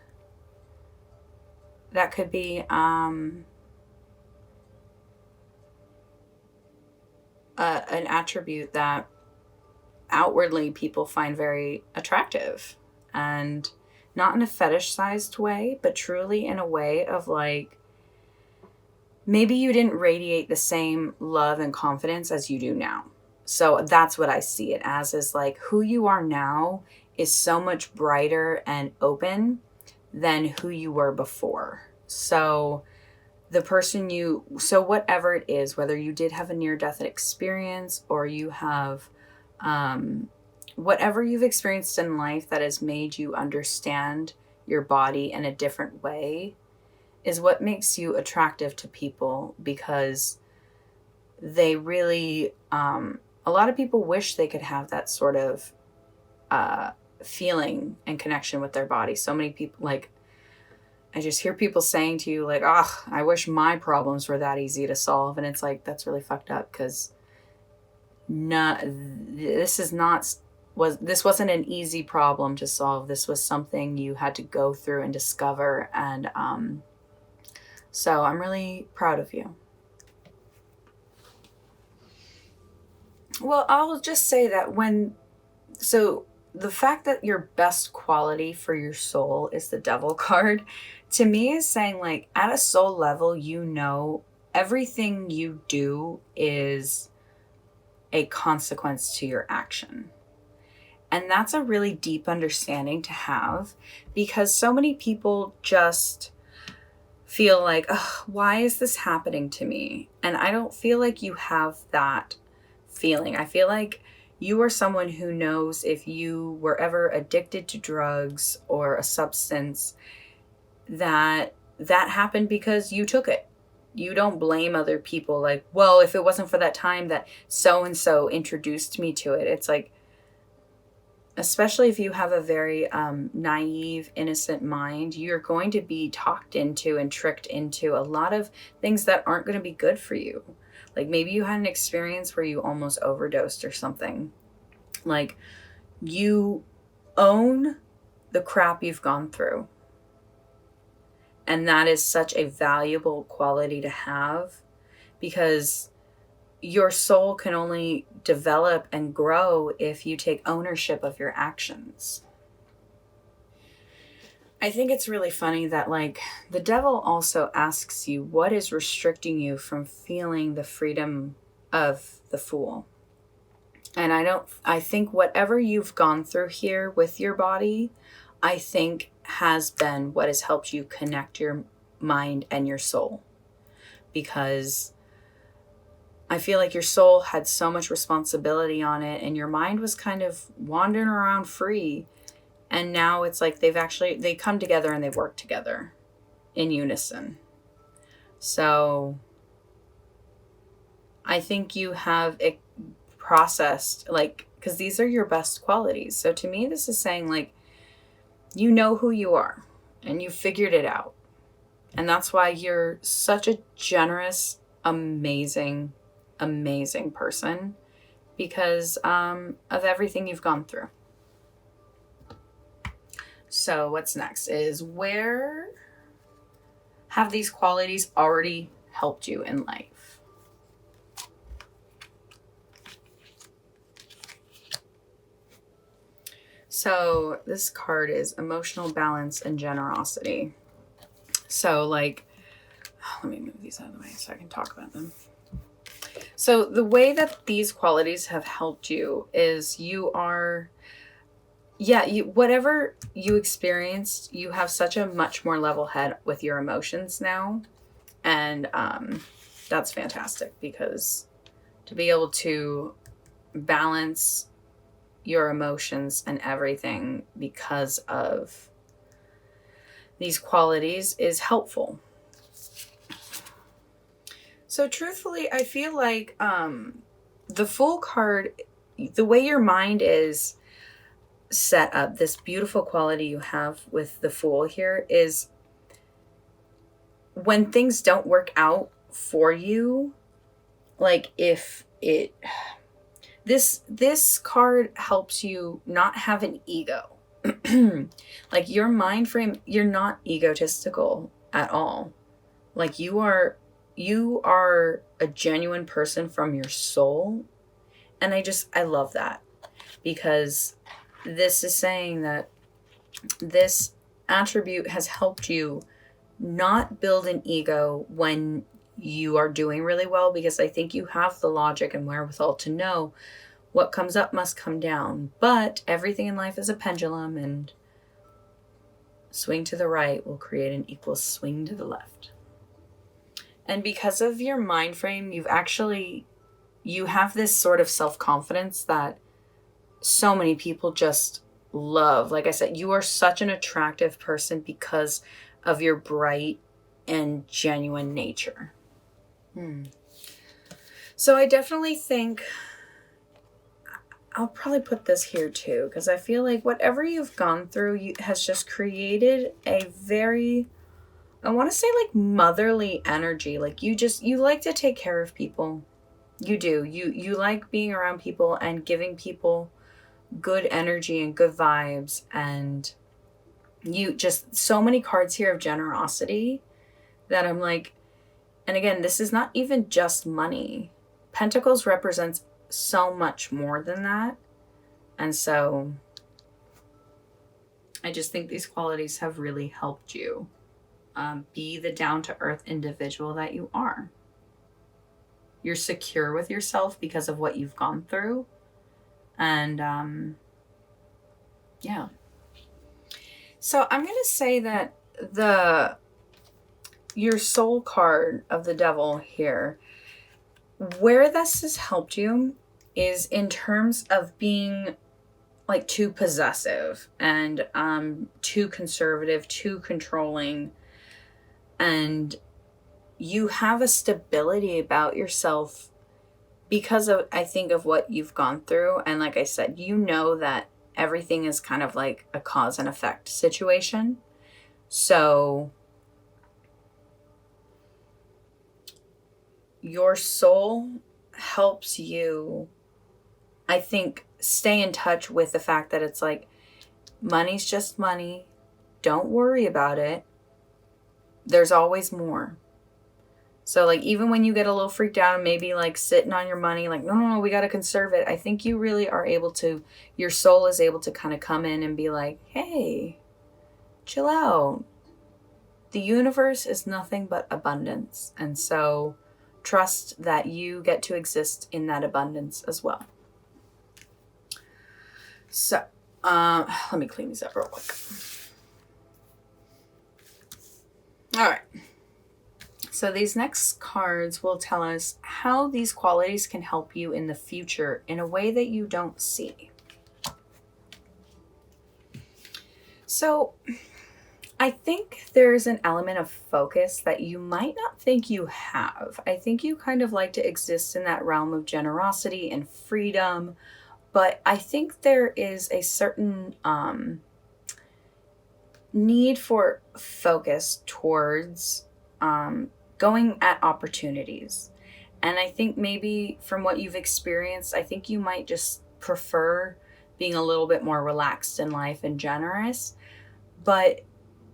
an attribute that outwardly people find very attractive, and not in a fetish-sized way, but truly in a way of like, maybe you didn't radiate the same love and confidence as you do now. So that's what I see it as, is like who you are now is so much brighter and open than who you were before. So so whatever it is, whether you did have a near-death experience or you have whatever you've experienced in life that has made you understand your body in a different way, is what makes you attractive to people, because they really, a lot of people wish they could have that sort of feeling and connection with their body. So many people, like, I just hear people saying to you, like, oh, I wish my problems were that easy to solve. And it's like, that's really fucked up, because this wasn't an easy problem to solve. This was something you had to go through and discover. And so I'm really proud of you. Well, I'll just say that the fact that your best quality for your soul is the Devil card, to me is saying, like, at a soul level, everything you do is a consequence to your action. And that's a really deep understanding to have, because so many people just feel like, oh, why is this happening to me? And I don't feel like you have that feeling. I feel like you are someone who knows, if you were ever addicted to drugs or a substance, that happened because you took it. You don't blame other people like, well, if it wasn't for that time that so-and-so introduced me to it. It's like, especially if you have a very naive, innocent mind, you're going to be talked into and tricked into a lot of things that aren't going to be good for you. Like, maybe you had an experience where you almost overdosed or something. Like, you own the crap you've gone through. And that is such a valuable quality to have, because your soul can only develop and grow if you take ownership of your actions. I think it's really funny that, like, the Devil also asks you, what is restricting you from feeling the freedom of the Fool? And I think whatever you've gone through here with your body, I think has been what has helped you connect your mind and your soul. Because I feel like your soul had so much responsibility on it, and your mind was kind of wandering around free. And now it's like they come together and they work together in unison. So I think you have it processed, like, because these are your best qualities. So to me, this is saying, like, you know who you are and you figured it out. And that's why you're such a generous, amazing, amazing person, because of everything you've gone through. So what's next is, where have these qualities already helped you in life? So this card is emotional balance and generosity. So, like, let me move these out of the way so I can talk about them. So the way that these qualities have helped you is, you are yeah, whatever you experienced, you have such a much more level head with your emotions now. And that's fantastic, because to be able to balance your emotions and everything because of these qualities is helpful. So truthfully, I feel like the Fool card, the way your mind is set up, this beautiful quality you have with the Fool here is when things don't work out for you, like if it this card helps you not have an ego. Like your mind frame, you're not egotistical at all. Like you are a genuine person from your soul. And I love that, because this is saying that this attribute has helped you not build an ego when you are doing really well, because I think you have the logic and wherewithal to know what comes up must come down. But everything in life is a pendulum, and swing to the right will create an equal swing to the left. And because of your mind frame, you have this sort of self-confidence that so many people just love. Like I said, you are such an attractive person because of your bright and genuine nature. So I definitely think I'll probably put this here too, because I feel like whatever you've gone through has just created a very, I want to say, like, motherly energy. Like you like to take care of people. You do. You like being around people and giving people good energy and good vibes. And you just, so many cards here of generosity that I'm like, and again, this is not even just money. Pentacles represents so much more than that. And so I just think these qualities have really helped you be the down-to-earth individual that you are. You're secure with yourself because of what you've gone through. And yeah. So I'm going to say that your soul card of the devil here, where this has helped you is in terms of being like too possessive and too conservative, too controlling. And you have a stability about yourself because of, I think, of what you've gone through. And like I said, you know that everything is kind of like a cause and effect situation. So your soul helps you, I think, stay in touch with the fact that it's like, money's just money. Don't worry about it. There's always more. So like, even when you get a little freaked out and maybe like sitting on your money, like, no, we got to conserve it. I think you really are able to, your soul is able to kind of come in and be like, hey, chill out. The universe is nothing but abundance. And so trust that you get to exist in that abundance as well. So let me clean these up real quick. All right. So these next cards will tell us how these qualities can help you in the future in a way that you don't see. So I think there's an element of focus that you might not think you have. I think you kind of like to exist in that realm of generosity and freedom, but I think there is a certain need for focus towards going at opportunities. And I think maybe from what you've experienced, I think you might just prefer being a little bit more relaxed in life and generous. But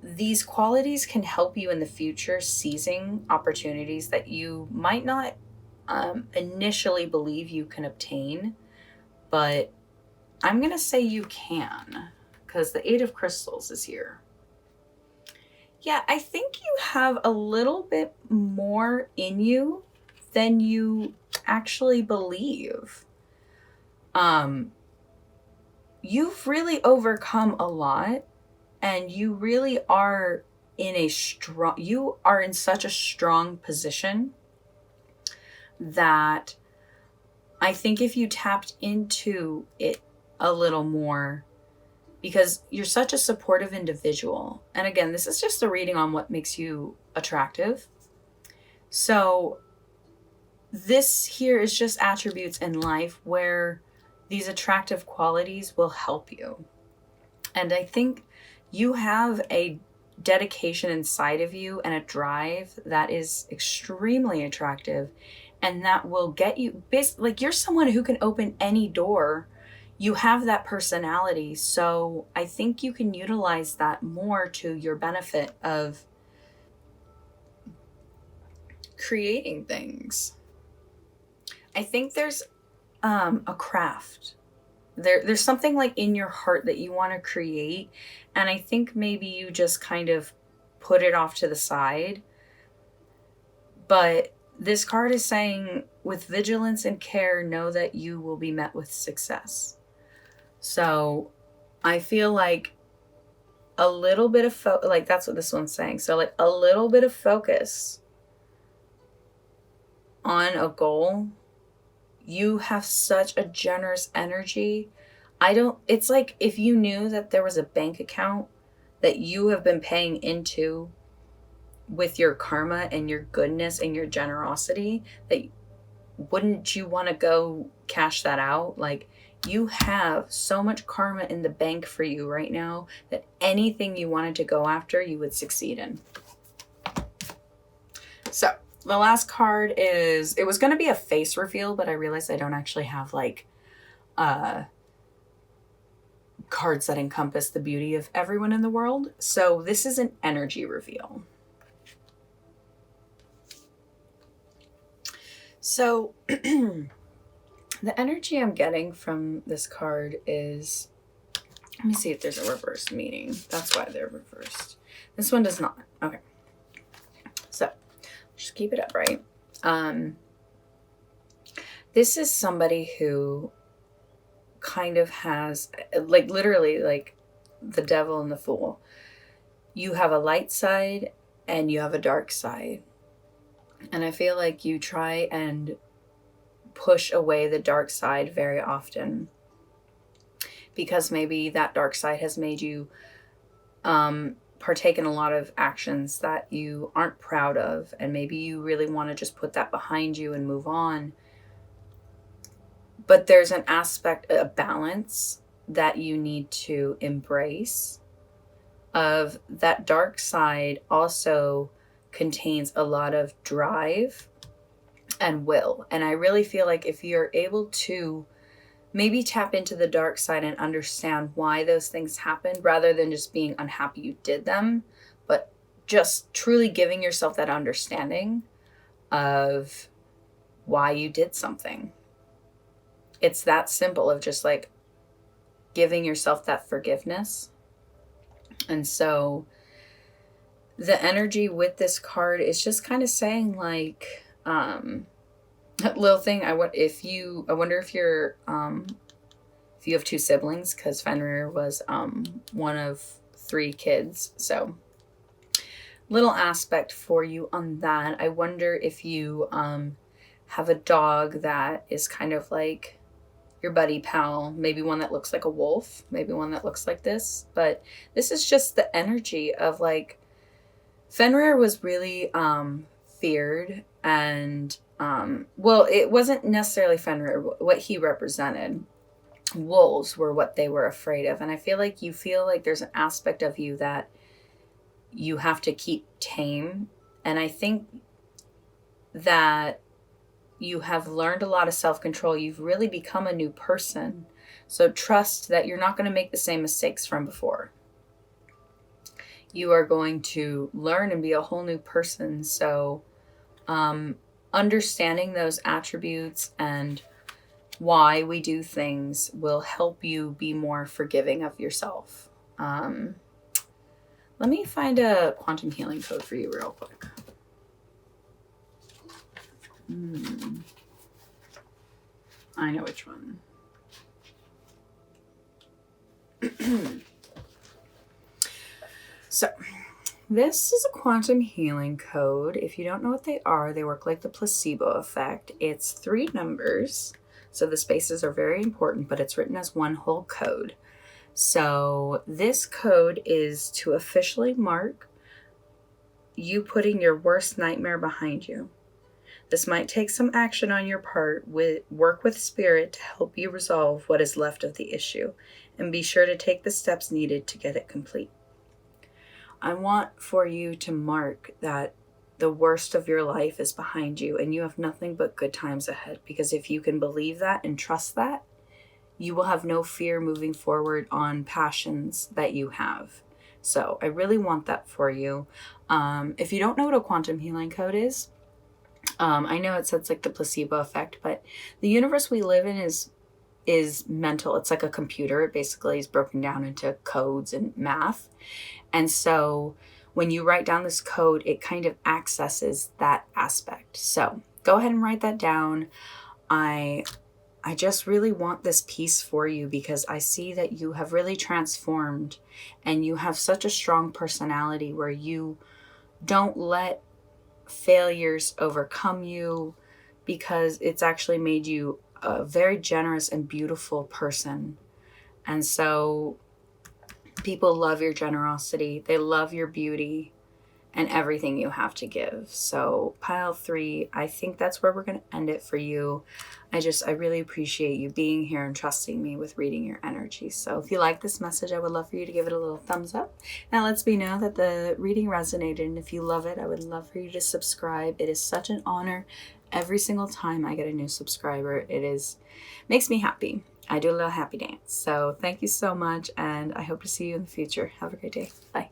these qualities can help you in the future seizing opportunities that you might not initially believe you can obtain. But I'm going to say you can, because the Eight of Crystals is here. Yeah, I think you have a little bit more in you than you actually believe. you've really overcome a lot, and you really are you are in such a strong position that I think if you tapped into it a little more, because you're such a supportive individual. And again, this is just a reading on what makes you attractive. So this here is just attributes in life where these attractive qualities will help you. And I think you have a dedication inside of you and a drive that is extremely attractive, and that will get you like you're someone who can open any door. You have that personality, so I think you can utilize that more to your benefit of creating things. I think there's a craft. There's something like in your heart that you want to create, and I think maybe you just kind of put it off to the side. But this card is saying, with vigilance and care, know that you will be met with success. So I feel like a little bit of like that's what this one's saying. So like a little bit of focus on a goal. You have such a generous energy. It's like if you knew that there was a bank account that you have been paying into with your karma and your goodness and your generosity, that wouldn't you want to go cash that out? Like, you have so much karma in the bank for you right now that anything you wanted to go after, you would succeed in. So the last card is, it was going to be a face reveal, but I realized I don't actually have like cards that encompass the beauty of everyone in the world. So this is an energy reveal. So the energy I'm getting from this card is, let me see if there's a reverse meaning. That's why they're reversed. This one does not. Okay. So just keep it up, right? This is somebody who kind of has, like, literally like the devil and the fool. You have a light side and you have a dark side. And I feel like you try and push away the dark side very often, because maybe that dark side has made you partake in a lot of actions that you aren't proud of, and maybe you really want to just put that behind you and move on. But there's an aspect, a balance that you need to embrace, of that dark side also contains a lot of drive and will. And I really feel like if you're able to maybe tap into the dark side and understand why those things happened, rather than just being unhappy you did them, but just truly giving yourself that understanding of why you did something. It's that simple, of just like giving yourself that forgiveness. And so the energy with this card is just kind of saying, like, that little thing. I wonder if you're if you have two siblings, because Fenrir was one of 3 kids. So little aspect for you on that. I wonder if you have a dog that is kind of like your buddy pal, maybe one that looks like a wolf, maybe one that looks like this. But this is just the energy of, like, Fenrir was really feared, and well, it wasn't necessarily Fenrir, what he represented. Wolves were what they were afraid of. And I feel like there's an aspect of you that you have to keep tame. And I think that you have learned a lot of self-control. You've really become a new person. So trust that you're not going to make the same mistakes from before. You are going to learn and be a whole new person. So understanding those attributes and why we do things will help you be more forgiving of yourself. Let me find a quantum healing code for you real quick. I know which one. So this is a quantum healing code. If you don't know what they are, they work like the placebo effect. It's 3 numbers. So the spaces are very important, but it's written as one whole code. So this code is to officially mark you putting your worst nightmare behind you. This might take some action on your part. Work with spirit to help you resolve what is left of the issue, and be sure to take the steps needed to get it complete. I want for you to mark that the worst of your life is behind you and you have nothing but good times ahead, because if you can believe that and trust that, you will have no fear moving forward on passions that you have. So I really want that for you. If you don't know what a quantum healing code is, I know it says like the placebo effect, but the universe we live in is mental. It's like a computer. It basically is broken down into codes and math. And so when you write down this code, it kind of accesses that aspect. So go ahead and write that down. I just really want this piece for you, because I see that you have really transformed and you have such a strong personality where you don't let failures overcome you, because it's actually made you a very generous and beautiful person. And so people love your generosity. They love your beauty and everything you have to give. So pile 3, I think that's where we're going to end it for you. I really appreciate you being here and trusting me with reading your energy. So if you like this message, I would love for you to give it a little thumbs up. That lets me know that the reading resonated. And if you love it, I would love for you to subscribe. It is such an honor every single time I get a new subscriber. Makes me happy. I do a little happy dance. So thank you so much, and I hope to see you in the future. Have a great day. Bye.